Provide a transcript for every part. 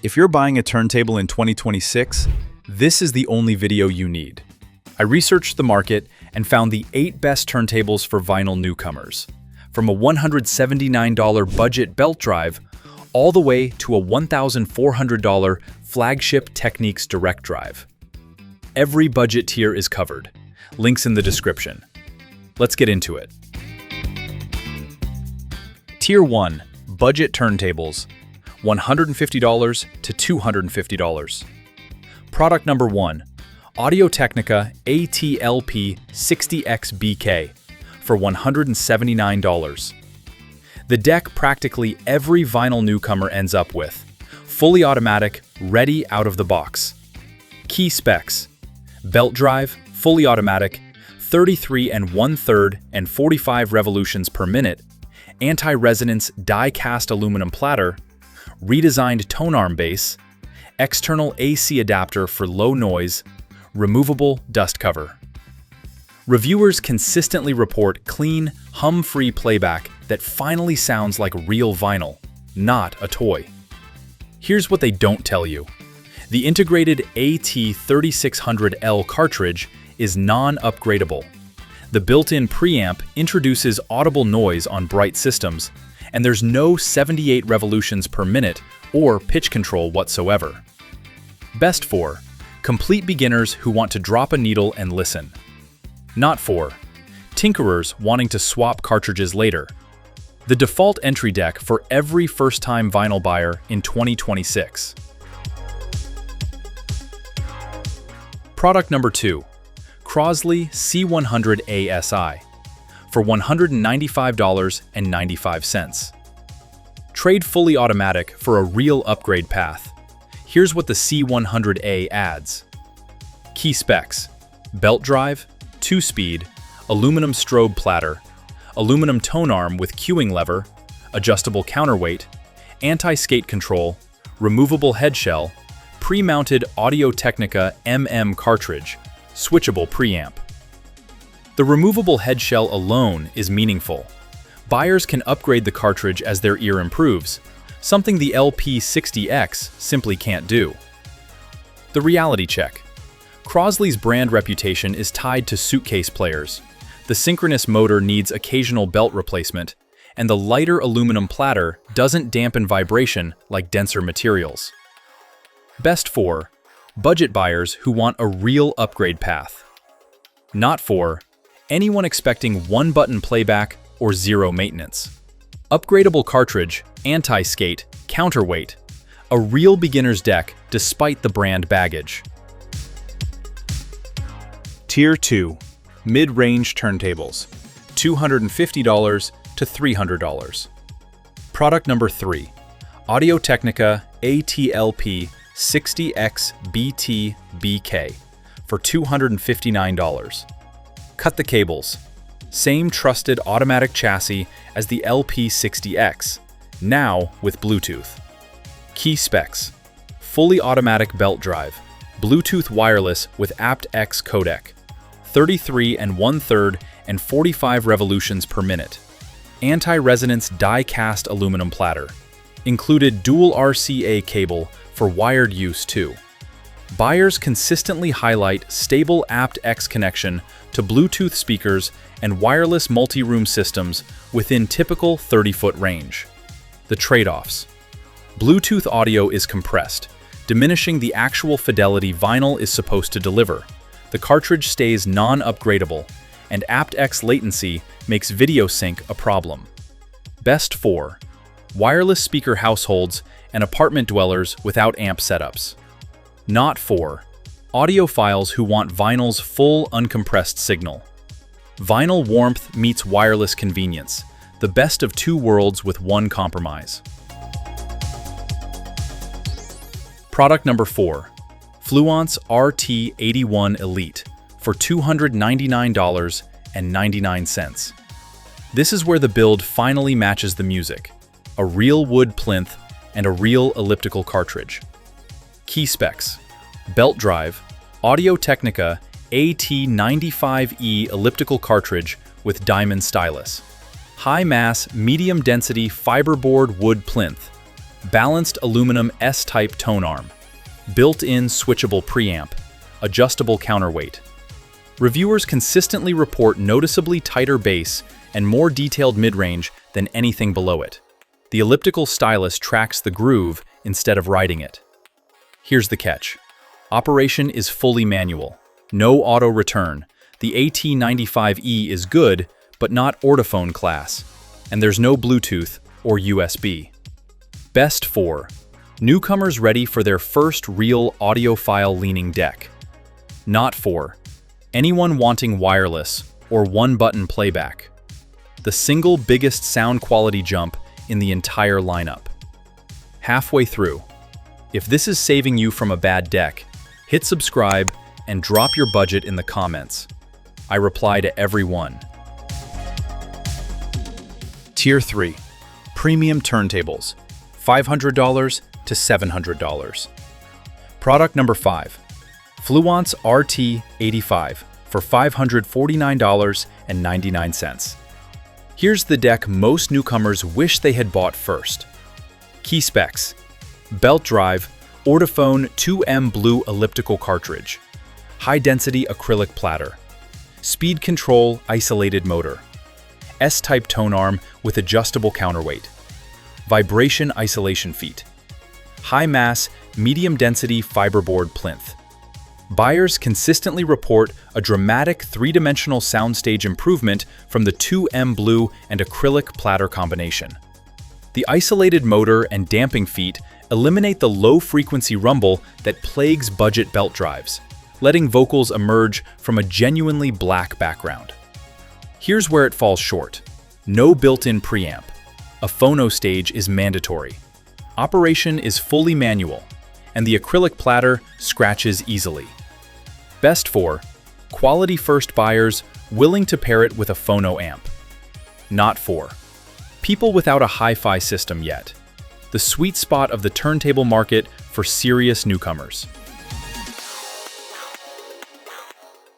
If you're buying a turntable in 2026, this is the only video you need. I researched the market and found the 8 best turntables for vinyl newcomers, from a $179 budget belt drive all the way to a $1,400 flagship Technics direct drive. Every budget tier is covered. Links in the description. Let's get into it. Tier 1, Budget Turntables, $150 to $250. Product number 1, Audio-Technica AT-LP60X-BK for $179. The deck practically every vinyl newcomer ends up with. Fully automatic, ready out of the box. Key specs: belt drive, fully automatic, 33 1/3 and 45 revolutions per minute, anti-resonance die-cast aluminum platter, redesigned tonearm base, external AC adapter for low noise, removable dust cover. Reviewers consistently report clean, hum-free playback that finally sounds like real vinyl, not a toy. Here's what they don't tell you. The integrated AT-3600L cartridge is non-upgradable. The built-in preamp introduces audible noise on bright systems, and there's no 78 revolutions per minute or pitch control whatsoever. Best for complete beginners who want to drop a needle and listen. Not for tinkerers wanting to swap cartridges later. The default entry deck for every first-time vinyl buyer in 2026. Product number 2, Crosley C100A-SI for $195.95. Trade fully automatic for a real upgrade path. Here's what the C100A adds. Key specs: belt drive, 2-speed, aluminum strobe platter, aluminum tonearm with cueing lever, adjustable counterweight, anti-skate control, removable head shell, pre-mounted Audio-Technica cartridge, switchable preamp. The removable head shell alone is meaningful. Buyers can upgrade the cartridge as their ear improves, something the LP60X simply can't do. The reality check. Crosley's brand reputation is tied to suitcase players. The synchronous motor needs occasional belt replacement, and the lighter aluminum platter doesn't dampen vibration like denser materials. Best for budget buyers who want a real upgrade path. Not for anyone expecting one-button playback or zero maintenance. Upgradable cartridge, anti-skate, counterweight, a real beginner's deck despite the brand baggage. Tier 2, Mid-Range Turntables, $250 to $300. Product number 3, Audio-Technica AT-LP60X-BT-BK for $259. Cut the cables. Same trusted automatic chassis as the LP60X, now with Bluetooth. Key specs: fully automatic belt drive, Bluetooth wireless with aptX codec, 33 1/3 and 45 revolutions per minute, anti-resonance die-cast aluminum platter, included dual RCA cable for wired use too. Buyers consistently highlight stable aptX connection to Bluetooth speakers and wireless multi-room systems within typical 30-foot range. The trade-offs: Bluetooth audio is compressed, diminishing the actual fidelity vinyl is supposed to deliver. The cartridge stays non-upgradable, and aptX latency makes video sync a problem. Best for wireless speaker households and apartment dwellers without amp setups. Not for audiophiles who want vinyl's full uncompressed signal. Vinyl warmth meets wireless convenience, the best of two worlds with one compromise. Product number 4, Fluance RT85 Elite for $299.99. This is where the build finally matches the music. A real wood plinth and a real elliptical cartridge. Key specs: belt drive, Audio-Technica AT-95E elliptical cartridge with diamond stylus. High mass, medium density fiberboard wood plinth. Balanced aluminum S-type tonearm. Built-in switchable preamp. Adjustable counterweight. Reviewers consistently report noticeably tighter bass and more detailed mid-range than anything below it. The elliptical stylus tracks the groove instead of riding it. Here's the catch. Operation is fully manual. No auto return. The AT-95E is good, but not Audio-phone class. And there's no Bluetooth or USB. Best for newcomers ready for their first real audiophile leaning deck. Not for anyone wanting wireless or one-button playback. The single biggest sound quality jump in the entire lineup. Halfway through. If this is saving you from a bad deck, hit subscribe and drop your budget in the comments. I reply to every one. Tier 3. Premium turntables. $500 to $700. Product number 5. Fluance RT85 for $549.99. Here's the deck most newcomers wish they had bought first. Key specs. Belt drive, Audio-phone 2M blue elliptical cartridge. High-density acrylic platter. Speed control isolated motor. S-type tonearm with adjustable counterweight. Vibration isolation feet. High-mass, medium-density fiberboard plinth. Buyers consistently report a dramatic three-dimensional soundstage improvement from the 2M blue and acrylic platter combination. The isolated motor and damping feet eliminate the low-frequency rumble that plagues budget belt drives, letting vocals emerge from a genuinely black background. Here's where it falls short. No built-in preamp. A phono stage is mandatory. Operation is fully manual, and the acrylic platter scratches easily. Best for quality first buyers willing to pair it with a phono amp. Not for people without a hi-fi system yet. The sweet spot of the turntable market for serious newcomers.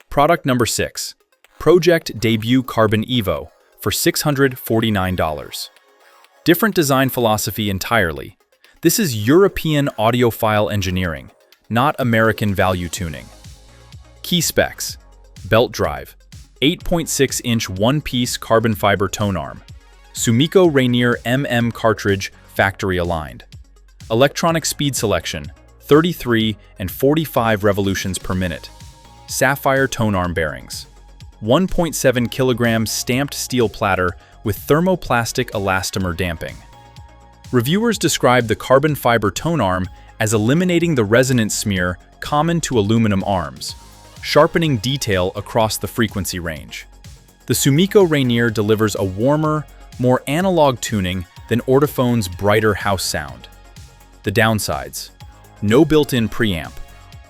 Product number 6. Pro-Ject Debut EVO for $649. Different design philosophy entirely. This is European audiophile engineering, not American value tuning. Key specs. Belt drive. 8.6-inch one-piece carbon fiber tonearm. Sumiko Rainier MM cartridge factory aligned. Electronic speed selection. 33 and 45 revolutions per minute. Sapphire tonearm bearings. 1.7 kilogram stamped steel platter with thermoplastic elastomer damping. Reviewers describe the carbon fiber tonearm as eliminating the resonance smear common to aluminum arms, sharpening detail across the frequency range. The Sumiko Rainier delivers a warmer, more analog tuning than Audio-phone's brighter house sound. The downsides. No built-in preamp.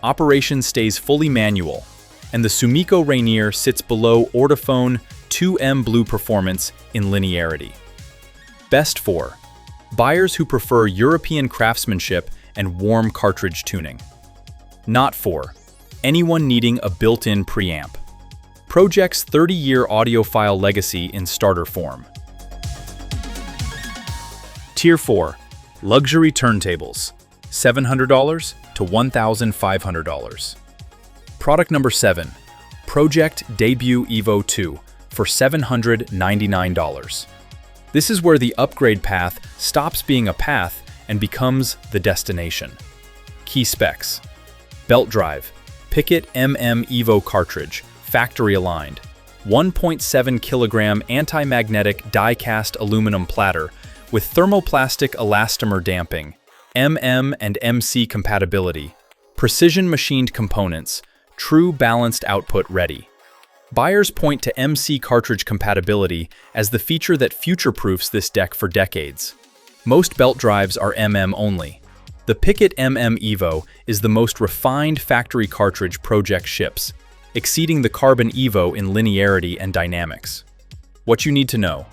Operation stays fully manual, and the Sumiko Rainier sits below Audio-phone 2M blue performance in linearity. Best for buyers who prefer European craftsmanship and warm cartridge tuning. Not for anyone needing a built-in preamp. Pro-Ject's 30-year audiophile legacy in starter form. Tier 4. Luxury turntables. $700 to $1,500. Product number 7. Pro-Ject Debut EVO 2 for $799. This is where the upgrade path stops being a path and becomes the destination. Key specs. Belt drive. Picket MM EVO cartridge, factory aligned. 1.7 kilogram anti-magnetic die-cast aluminum platter with thermoplastic elastomer damping, MM and MC compatibility, precision machined components, true balanced output ready. Buyers point to MC cartridge compatibility as the feature that future-proofs this deck for decades. Most belt drives are MM only. The Picket MM EVO is the most refined factory cartridge Pro-Ject ships, exceeding the Carbon EVO in linearity and dynamics. What you need to know.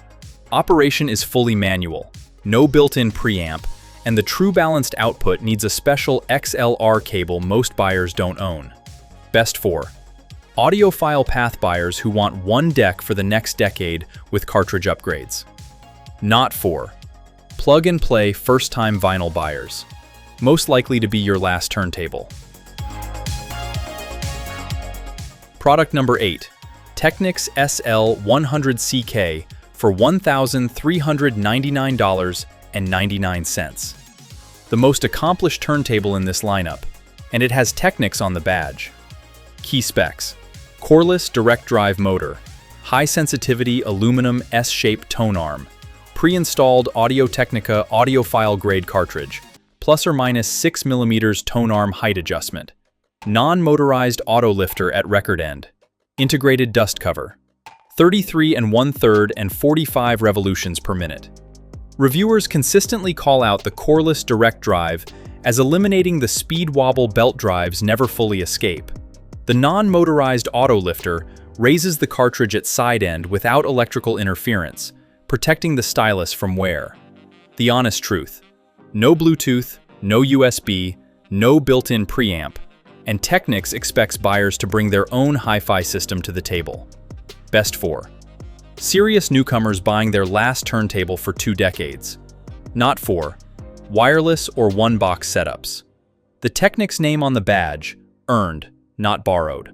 Operation is fully manual, no built-in preamp, and the true balanced output needs a special XLR cable most buyers don't own. Best for audiophile path buyers who want one deck for the next decade with cartridge upgrades. Not for plug-and-play first-time vinyl buyers. Most likely to be your last turntable. Product number 8. Technics SL-100C-K for $1,399.99. The most accomplished turntable in this lineup, and it has Technics on the badge. Key specs: coreless direct drive motor, high-sensitivity aluminum S-shaped tonearm, pre-installed Audio-Technica audiophile grade cartridge, plus or minus 6 mm tonearm height adjustment, non-motorized auto lifter at record end, integrated dust cover, 33 1/3 and 45 revolutions per minute. Reviewers consistently call out the coreless direct drive as eliminating the speed wobble belt drives never fully escape. The non-motorized auto lifter raises the cartridge at side end without electrical interference, protecting the stylus from wear. The honest truth: no Bluetooth, no USB, no built-in preamp, and Technics expects buyers to bring their own hi-fi system to the table. Best for serious newcomers buying their last turntable for 2 decades. Not for wireless or one-box setups. The Technics name on the badge, earned, not borrowed.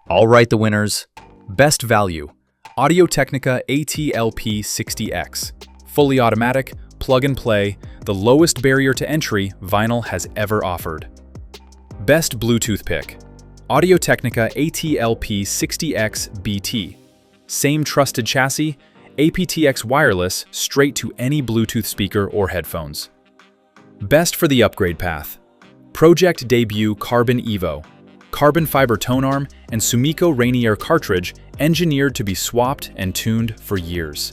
All right, the winners. Best value, Audio-Technica AT-LP60X. Fully automatic, plug-and-play, the lowest barrier to entry vinyl has ever offered. Best Bluetooth pick, Audio-Technica AT-LP60X-BT. Same trusted chassis, aptX wireless straight to any Bluetooth speaker or headphones. Best for the upgrade path, Pro-Ject Debut EVO. Carbon fiber tonearm and Sumiko Rainier cartridge engineered to be swapped and tuned for years.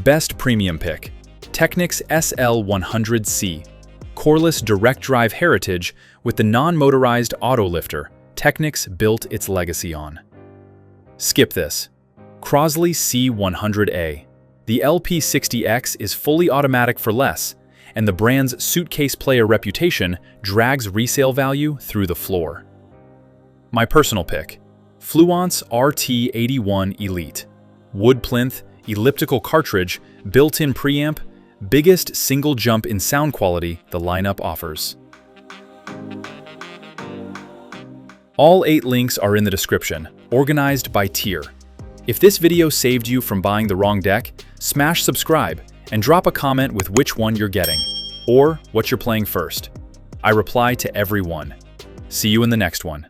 Best premium pick, Technics SL-100C. Coreless direct drive heritage with the non-motorized auto lifter Technics built its legacy on. Skip this. Crosley C100A. The LP60X is fully automatic for less, and the brand's suitcase player reputation drags resale value through the floor. My personal pick, Fluance RT85 Elite. Wood-plinth, elliptical cartridge, built-in preamp, biggest single jump in sound quality the lineup offers. All 8 links are in the description, organized by tier. If this video saved you from buying the wrong deck, smash subscribe and drop a comment with which one you're getting, or what you're playing first. I reply to every one. See you in the next one.